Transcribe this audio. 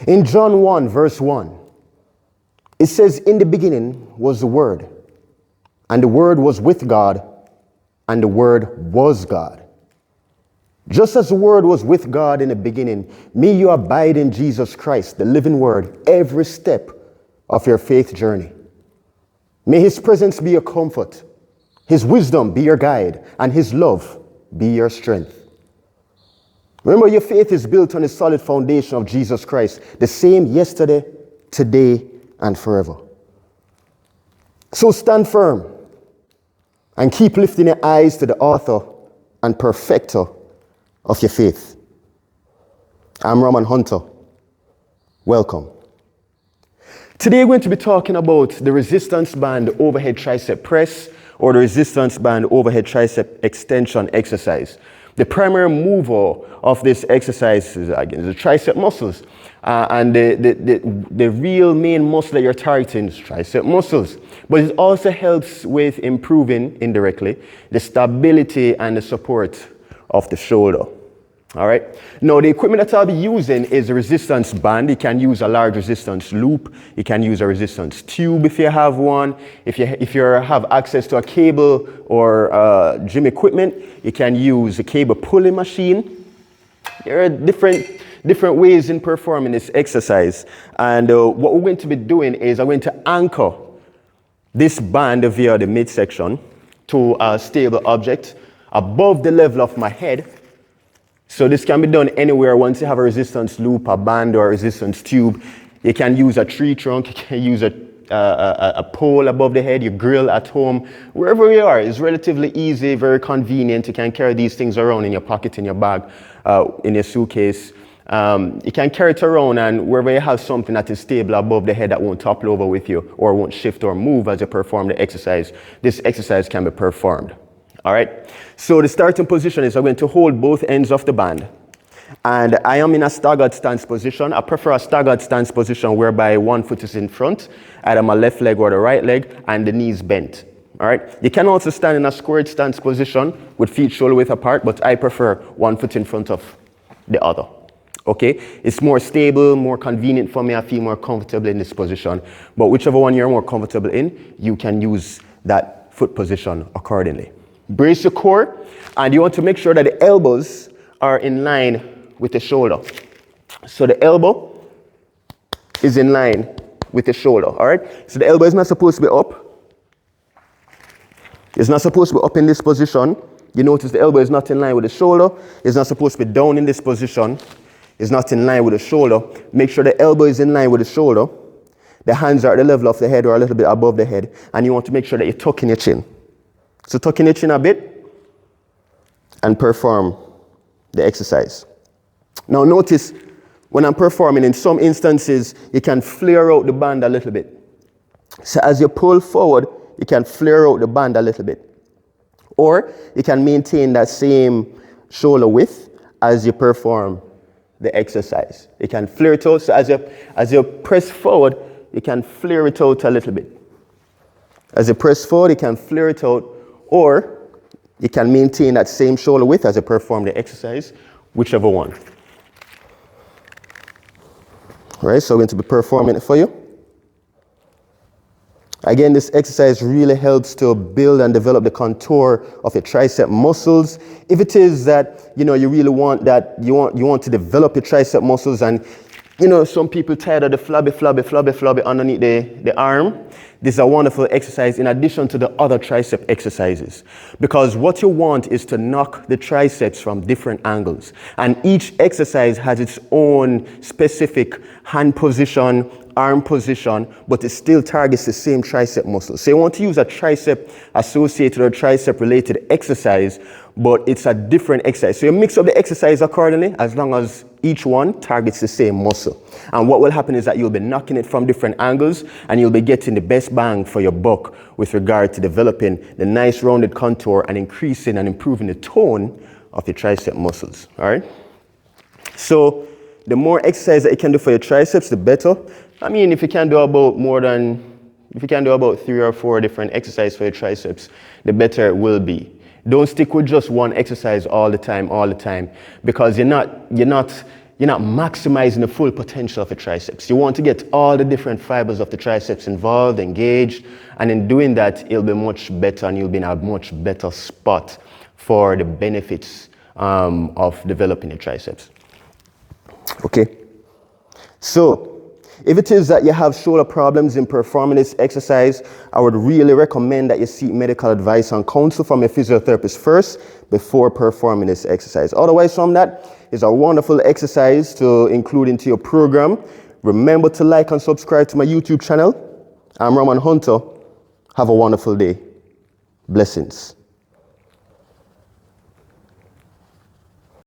In John 1, verse 1, it says, in the beginning was the Word, and the Word was with God, and the Word was God. Just as the Word was with God in the beginning, may you abide in Jesus Christ, the living Word, every step of your faith journey. May His presence be your comfort, His wisdom be your guide, and His love be your strength. Remember, your faith is built on the solid foundation of Jesus Christ, the same yesterday, today, and forever. So stand firm and keep lifting your eyes to the author and perfecter of your faith. I'm Roman Hunter. Welcome. Today we're going to be talking about the resistance band overhead tricep press or the resistance band overhead tricep extension exercise. The primary mover of this exercise is, again, the tricep muscles. And the real main muscle that you're targeting is tricep muscles. But it also helps with improving, indirectly, the stability and the support of the shoulder. All right. Now, the equipment that I'll be using is a resistance band. You can use a large resistance loop. You can use a resistance tube if you have one. If you have access to a cable or gym equipment, you can use a cable pulling machine. There are different ways in performing this exercise. And what we're going to be doing is I'm going to anchor this band via the midsection to a stable object above the level of my head. So this can be done anywhere. Once you have a resistance loop, a band, or a resistance tube, you can use a tree trunk, you can use a pole above the head, your grill at home, wherever you are. It's relatively easy, very convenient. You can carry these things around in your pocket, in your bag, in your suitcase. You can carry it around, and wherever you have something that is stable above the head that won't topple over with you or won't shift or move as you perform the exercise, this exercise can be performed. All right, so the starting position is I'm going to hold both ends of the band. And I am in a staggered stance position. I prefer a staggered stance position whereby one foot is in front, either my left leg or the right leg, and the knees bent. All right, you can also stand in a squared stance position with feet shoulder width apart, but I prefer one foot in front of the other. Okay, it's more stable, more convenient for me. I feel more comfortable in this position. But whichever one you're more comfortable in, you can use that foot position accordingly. Brace your core, and you want to make sure that the elbows are in line with the shoulder. So the elbow is in line with the shoulder, all right? So the elbow is not supposed to be up. It's not supposed to be up in this position. You notice the elbow is not in line with the shoulder. It's not supposed to be down in this position. It's not in line with the shoulder. Make sure the elbow is in line with the shoulder. The hands are at the level of the head or a little bit above the head, and you want to make sure that you're tucking your chin. So tuck in your chin a bit and perform the exercise. Now notice when I'm performing, in some instances, you can flare out the band a little bit. So as you pull forward, you can flare out the band a little bit. Or you can maintain that same shoulder width as you perform the exercise. You can flare it out. So as you press forward, you can flare it out a little bit. As you press forward, you can flare it out. Or you can maintain that same shoulder width as you perform the exercise, whichever one. All right, so I'm going to be performing it for you. Again, this exercise really helps to build and develop the contour of your tricep muscles. If it is that, you really want that, you want to develop your tricep muscles, and, some people tired of the flabby underneath the arm. This is a wonderful exercise in addition to the other tricep exercises, because what you want is to knock the triceps from different angles, and each exercise has its own specific hand position, arm position, but it still targets the same tricep muscle. So you want to use a tricep associated or tricep related exercise, but it's a different exercise. So you mix up the exercise accordingly as long as each one targets the same muscle. And what will happen is that you'll be knocking it from different angles, and you'll be getting the best bang for your buck with regard to developing the nice rounded contour and increasing and improving the tone of your tricep muscles. All right. So the more exercise that you can do for your triceps, the better. I mean, if you can do about 3 or 4 different exercises for your triceps, the better it will be. Don't stick with just one exercise all the time, because you're not you're not maximizing the full potential of the triceps. You want to get all the different fibers of the triceps involved, engaged, and in doing that, it'll be much better and you'll be in a much better spot for the benefits of developing the triceps. Okay, so if it is that you have shoulder problems in performing this exercise, I would really recommend that you seek medical advice and counsel from your physiotherapist first before performing this exercise. Otherwise, from that, it's a wonderful exercise to include into your program. Remember to like and subscribe to my YouTube channel. I'm Roman Hunter. Have a wonderful day. Blessings.